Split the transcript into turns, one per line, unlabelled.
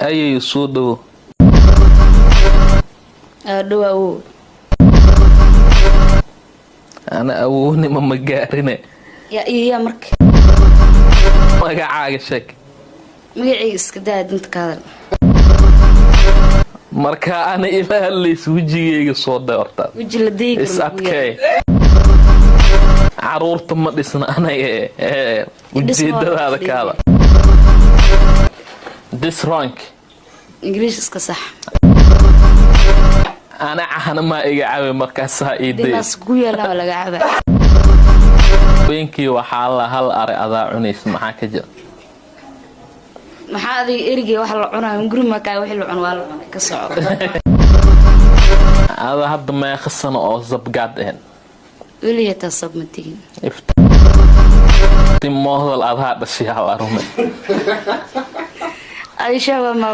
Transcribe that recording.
أي صودو
دوا أو
أنا أووني ما مجارنة
يا مرك
ما قاعد شك
مقعي اسكداد انت كذا
marka ana ilaa lees wajigeyga soo dheerta
وجه لديك
is adkay caruurta ma dhisna anaga ujeedadaada kaada this rank
انجليش اسك صح
ana ahana ma iga caawi markaas ha iiday
ديناس كويا لا ولا قاعده
beenkii waxa la hal ari adaa cunays maxaa ka jira
maxaa aday erigay wax la cunaa guri ma ka wax la cun waa la cunay ka socdo
هذا هذا ما يخصنا أو زبقات هن
ولي تصب متين
تيم موضوع الأضحى الشيء على رمي
أي شيء ما